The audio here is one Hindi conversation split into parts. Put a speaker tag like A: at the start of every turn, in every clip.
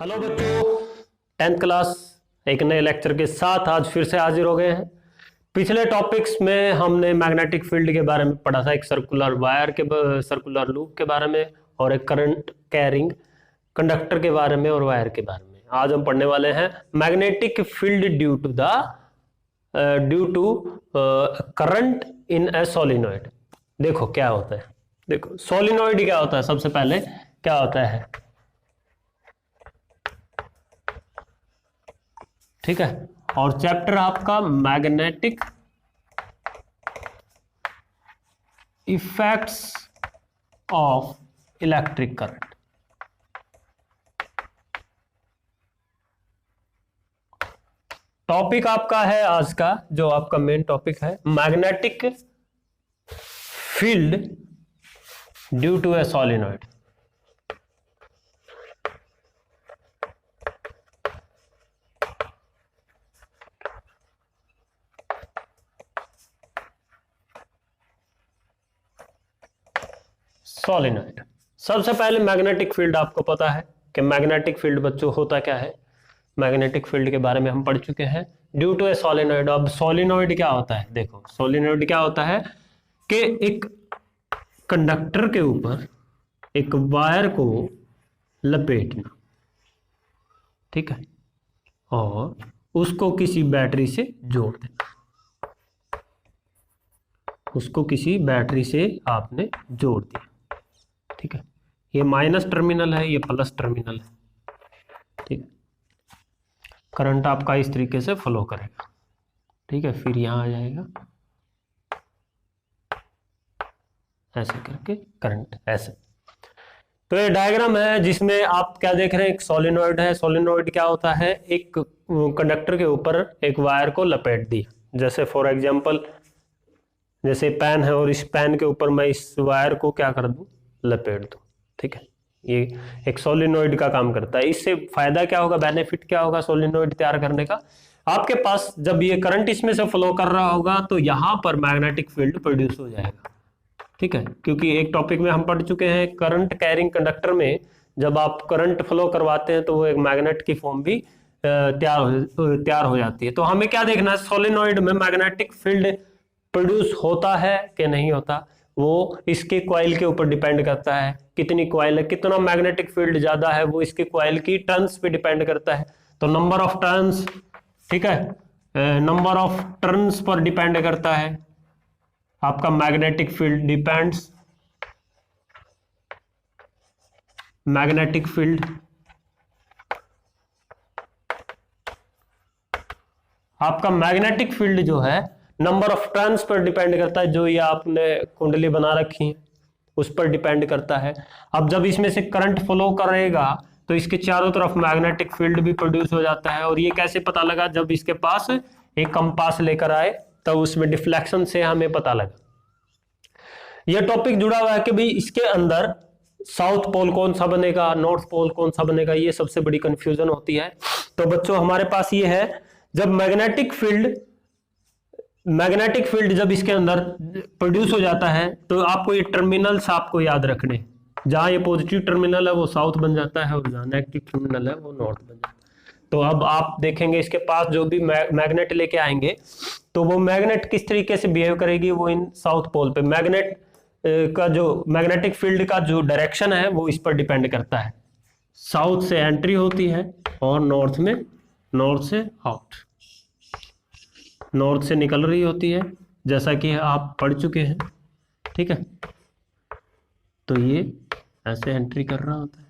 A: हेलो बच्चों, 10th क्लास एक नए लेक्चर के साथ आज फिर से हाजिर हो गए हैं। पिछले टॉपिक्स में हमने मैग्नेटिक फील्ड के बारे में पढ़ा था, एक सर्कुलर वायर के सर्कुलर लूप के बारे में और एक करंट कैरिंग कंडक्टर के बारे में और वायर के बारे में। आज हम पढ़ने वाले हैं magnetic field due to current in a solenoid. देखो क्या होता है, देखो सोलिनॉइड क्या होता है। सबसे पहले क्या होता है, ठीक है। और चैप्टर आपका magnetic effects of electric current. Topic आपका है आज का, जो आपका मेन टॉपिक है, magnetic field due to a solenoid. Solenoid, सबसे पहले मैग्नेटिक फील्ड आपको पता है कि मैग्नेटिक फील्ड बच्चों होता क्या है। मैग्नेटिक फील्ड के बारे में हम पढ़ चुके हैं, ड्यू टू ए सोलिनॉइड। अब सोलिनॉइड क्या होता है, देखो सोलिनॉइड क्या होता है कि एक कंडक्टर के ऊपर एक वायर को लपेटना, ठीक है, और उसको किसी बैटरी से जोड़ देना। उसको किसी बैटरी से आपने जोड़ दिया, ठीक है। ये माइनस टर्मिनल है, ये प्लस टर्मिनल है, ठीक है। करंट आपका इस तरीके से फ्लो करेगा, ठीक है। फिर यहां आ जाएगा, ऐसे करके करंट ऐसे। तो ये डायग्राम है जिसमें आप क्या देख रहे हैं, एक सोलिनॉइड है। सोलिनॉइड क्या होता है, एक कंडक्टर के ऊपर एक वायर को लपेट दिया। जैसे फॉर एग्जांपल, जैसे पेन है और इस पेन के ऊपर मैं इस वायर को क्या कर दूं, लपेट दूं, ठीक है। ये एक सोलिनॉइड का काम करता है। इससे फायदा क्या होगा, बेनिफिट क्या होगा सोलिनॉइड तैयार करने का। आपके पास जब ये करंट इसमें से फ्लो कर रहा होगा तो यहां पर मैग्नेटिक फील्ड प्रोड्यूस हो जाएगा, ठीक है। क्योंकि एक टॉपिक में हम पढ़ चुके हैं, करंट कैरिंग कंडक्टर में जब आप करंट फ्लो करवाते हैं तो वो एक मैग्नेट की फॉर्म भी तैयार हो जाती है। तो हमें क्या देखना है, सोलिनॉइड में मैग्नेटिक फील्ड प्रोड्यूस होता है कि नहीं होता, वो इसके कॉइल के ऊपर डिपेंड करता है। कितनी कॉइल है, कितना मैग्नेटिक फील्ड ज्यादा है, वो इसके कॉइल की टर्न्स पे डिपेंड करता है। तो नंबर ऑफ टर्न्स, ठीक है, number of turns per depend करता है आपका magnetic field. Depends magnetic field, आपका मैग्नेटिक फील्ड जो है number of turns per depend करता है। जो ये आपने कुंडली बना रखी है उस पर डिपेंड करता है। अब जब इसमें से करंट फ्लो करेगा तो इसके चारों तरफ मैग्नेटिक फील्ड भी प्रोड्यूस हो जाता है। और ये कैसे पता लगा, जब इसके पास एक कंपास लेकर आए तब उसमें डिफ्लेक्शन से हमें पता लगा। यह टॉपिक जुड़ा हुआ है कि भाई इसके अंदर साउथ पोल कौन सा बनेगा, नॉर्थ पोल कौन सा बनेगा, ये सबसे बड़ी कंफ्यूजन होती है। तो बच्चों हमारे पास ये है, जब मैग्नेटिक फील्ड जब इसके अंदर प्रोड्यूस हो जाता है तो आपको ये टर्मिनल्स आपको याद रखने। जहां ये पॉजिटिव टर्मिनल है वो साउथ बन जाता है और जहां नेगेटिव टर्मिनल है वो नॉर्थ बन जाता है। तो अब आप देखेंगे इसके पास जो भी मैग्नेट लेके आएंगे तो वो मैग्नेट किस तरीके से बिहेव करेगी, वो इन साउथ पोल पे मैग्नेट का जो मैग्नेटिक फील्ड का जो डायरेक्शन है वो इस पर डिपेंड करता है। साउथ से एंट्री होती है और नॉर्थ से आउट, नॉर्थ से निकल रही होती है, जैसा कि आप पढ़ चुके हैं, ठीक है। तो ये ऐसे एंट्री कर रहा होता है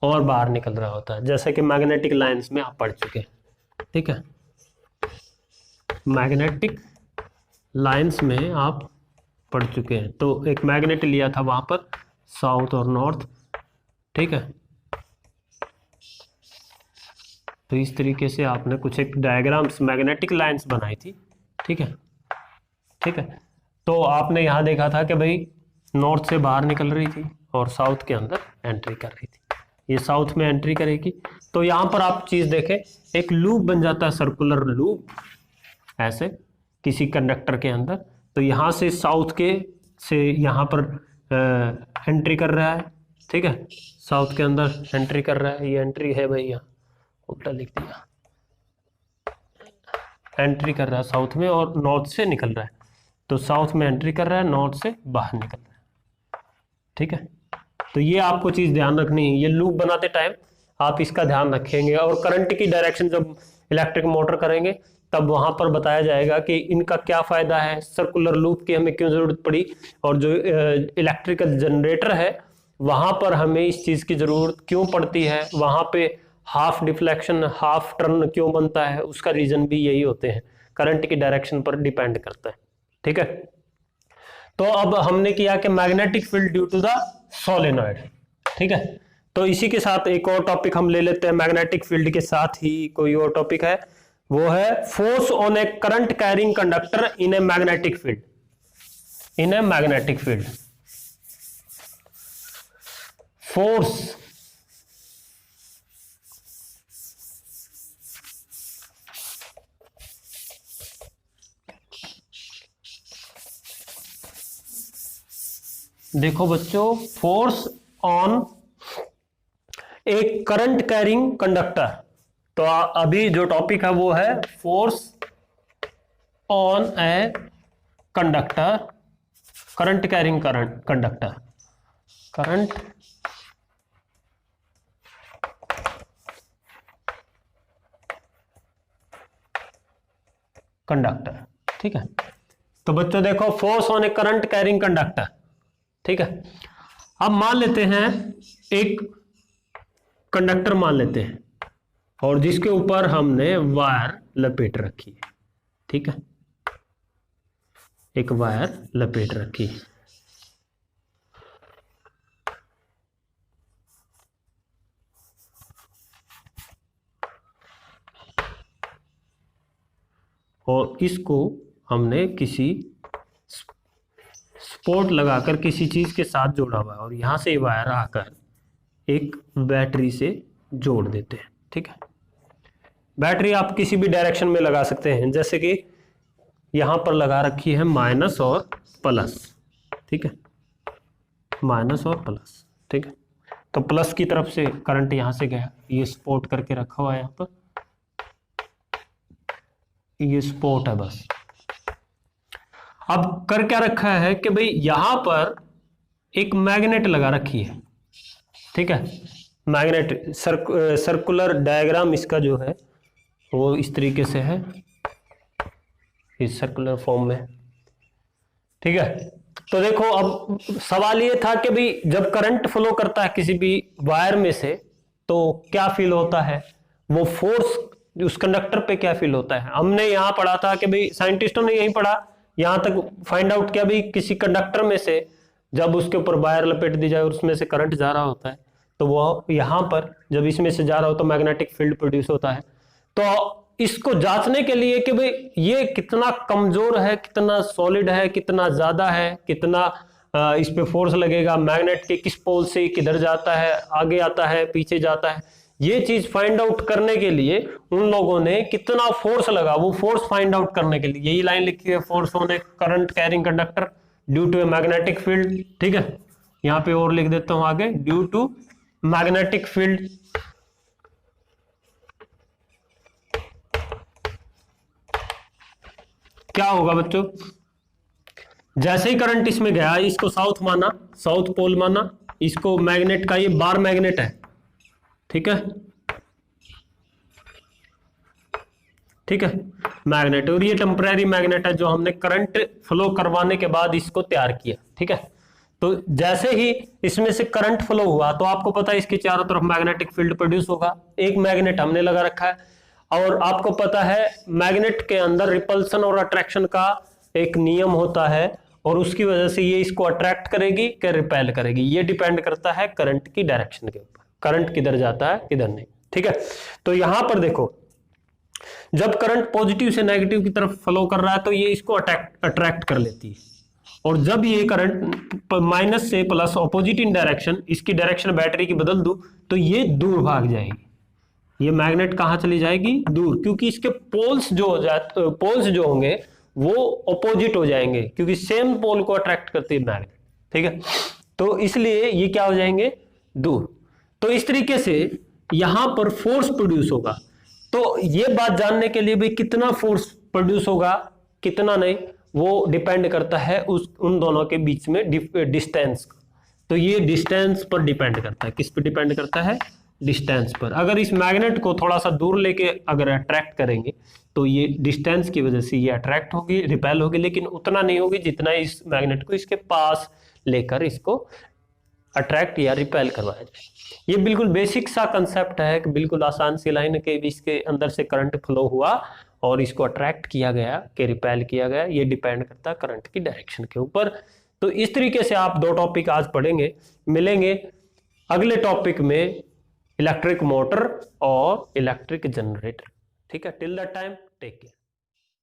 A: और बाहर निकल रहा होता है, जैसा कि मैग्नेटिक लाइंस में आप पढ़ चुके हैं, ठीक है। मैग्नेटिक लाइंस में आप पढ़ चुके हैं। तो एक मैग्नेट लिया था वहां पर साउथ और नॉर्थ, ठीक है। तो इस तरीके से आपने कुछ एक डायग्राम्स मैग्नेटिक लाइंस बनाई थी, ठीक है, ठीक है। तो आपने यहां देखा था कि भाई नॉर्थ से बाहर निकल रही थी और साउथ के अंदर एंट्री कर रही थी। ये साउथ में एंट्री करेगी तो यहां पर आप चीज देखें, एक लूप बन जाता है, सर्कुलर लूप, ऐसे किसी कंडक्टर के अंदर। तो यहां से साउथ के से यहां पर एंट्री कर रहा है, ठीक है, साउथ के अंदर एंट्री कर रहा है। ये एंट्री है भाई यहाँ, उल्टा लिख दिया, एंट्री कर रहा है साउथ में और नॉर्थ से निकल रहा है, तो साउथ में एंट्री कर रहा है, नॉर्थ से बाहर निकल रहा है। ठीक है, तो ये आपको चीज ध्यान रखनी है, ये लूप बनाते टाइम आप इसका ध्यान रखेंगे। और करंट की डायरेक्शन जब इलेक्ट्रिक मोटर करेंगे तब वहां पर बताया जाएगा कि इनका क्या फायदा है, सर्कुलर लूप की हमें क्यों जरूरत पड़ी, और जो इलेक्ट्रिकल जनरेटर है वहां पर हमें इस चीज की जरूरत क्यों पड़ती है, वहां पे हाफ डिफ्लेक्शन हाफ टर्न क्यों बनता है, उसका रीजन भी यही होते हैं, करंट की डायरेक्शन पर डिपेंड करता है। ठीक है, तो अब हमने किया कि magnetic field due to the solenoid. ठीक है, तो इसी के साथ एक और टॉपिक हम ले लेते हैं, मैग्नेटिक फील्ड के साथ ही कोई और टॉपिक है, वो है force on a current carrying conductor in A magnetic field. In A magnetic field, force देखो बच्चों, फोर्स ऑन एक करंट कैरिंग कंडक्टर, तो अभी जो टॉपिक है वो है force on a conductor, current carrying conductor, current conductor. ठीक है, तो बच्चों देखो, force on a current carrying conductor. ठीक है, अब मान लेते हैं एक कंडक्टर मान लेते हैं और जिसके ऊपर हमने वायर लपेट रखी है। ठीक है, एक वायर लपेट रखी है, और इसको हमने किसी स्पोर्ट लगाकर किसी चीज के साथ जोड़ा हुआ है, और यहां से वायर आकर एक बैटरी से जोड़ देते हैं। ठीक है, बैटरी आप किसी भी डायरेक्शन में लगा सकते हैं, जैसे कि यहां पर लगा रखी है माइनस और प्लस। ठीक है, माइनस और प्लस। ठीक है, तो प्लस की तरफ से करंट यहां से गया, ये स्पोर्ट करके रखा हुआ है, यहां पर ये स्पोर्ट है बस। अब कर क्या रखा है कि भाई यहां पर एक मैग्नेट लगा रखी है। ठीक है, मैग्नेट सर्कुलर डायग्राम इसका जो है वो इस तरीके से है, इस सर्कुलर फॉर्म में। ठीक है, तो देखो अब सवाल ये था कि भाई जब करंट फ्लो करता है किसी भी वायर में से तो क्या फील होता है, वो फोर्स उस कंडक्टर पे क्या फील होता है। हमने यहाँ पढ़ा था कि भाई साइंटिस्टों ने यही पढ़ा, यहां तक फाइंड आउट किया भाई किसी कंडक्टर में से जब उसके ऊपर वायर लपेट दी जाए और उसमें से करंट जा रहा होता है तो वो यहां पर जब इसमें से जा रहा हो तो मैग्नेटिक फील्ड प्रोड्यूस होता है। तो इसको जांचने के लिए कि भाई ये कितना कमजोर है, कितना सॉलिड है, कितना ज्यादा है, कितना इस पे फोर्स लगेगा, मैग्नेट के किस पोल से किधर जाता है, आगे आता है पीछे जाता है, ये चीज फाइंड आउट करने के लिए उन लोगों ने कितना फोर्स लगा, वो फोर्स फाइंड आउट करने के लिए यही लाइन लिखी है, force on a current carrying conductor due to a magnetic field. ठीक है, यहां पे और लिख देता हूं आगे, ड्यू टू मैग्नेटिक फील्ड। क्या होगा बच्चों, जैसे ही करंट इसमें गया, इसको साउथ माना, साउथ पोल माना, इसको मैग्नेट का ये बार मैग्नेट है। ठीक है, ठीक है, मैग्नेट, और ये टेम्परेरी मैग्नेट है जो हमने करंट फ्लो करवाने के बाद इसको तैयार किया। ठीक है, तो जैसे ही इसमें से करंट फ्लो हुआ तो आपको पता है इसके चारों तरफ मैग्नेटिक फील्ड प्रोड्यूस होगा, एक मैग्नेट हमने लगा रखा है, और आपको पता है मैग्नेट के अंदर रिपल्सन और अट्रैक्शन का एक नियम होता है, और उसकी वजह से ये इसको अट्रैक्ट करेगी कि रिपेल करेगी, ये डिपेंड करता है करंट की डायरेक्शन के ऊपर, करंट किधर जाता है किधर नहीं। ठीक है, तो यहां पर देखो जब करंट पॉजिटिव से नेगेटिव की तरफ फ्लो कर रहा है तो ये इसको अट्रैक्ट कर लेती है, और जब ये करंट माइनस से प्लस ऑपोजिट इन डायरेक्शन, इसकी डायरेक्शन बैटरी की बदल दूं तो ये दूर भाग जाएगी, ये मैग्नेट कहां चली जाएगी, दूर, क्योंकि इसके पोल्स जो होंगे वो ऑपोजिट हो जाएंगे, क्योंकि सेम पोल को अट्रैक्ट करती है मैग्नेट। ठीक है, तो इसलिए ये क्या हो जाएंगे, दूर। तो इस तरीके से यहां पर फोर्स प्रोड्यूस होगा। तो ये बात जानने के लिए भी कितना फोर्स प्रोड्यूस होगा कितना नहीं, वो डिपेंड करता है उन दोनों के बीच में डिस्टेंस। तो ये डिस्टेंस पर डिपेंड करता है, किस पे डिपेंड करता है, डिस्टेंस पर। अगर इस मैग्नेट को थोड़ा सा दूर लेके अगर अट्रैक्ट करेंगे तो ये डिस्टेंस की वजह से ये अट्रैक्ट होगी, रिपेल होगी, लेकिन उतना नहीं होगी जितना इस मैग्नेट को इसके पास लेकर इसको अट्रैक्ट या रिपेल करवाया जाए। ये बिल्कुल बेसिक सा कंसेप्ट है कि बिल्कुल आसान सी लाइन के इसके अंदर से करंट फ्लो हुआ और इसको अट्रैक्ट किया गया कि रिपेल किया गया, ये डिपेंड करता है करंट की डायरेक्शन के ऊपर। तो इस तरीके से आप दो टॉपिक आज पढ़ेंगे। मिलेंगे अगले टॉपिक में इलेक्ट्रिक मोटर और इलेक्ट्रिक जनरेटर। ठीक है, till that time take care.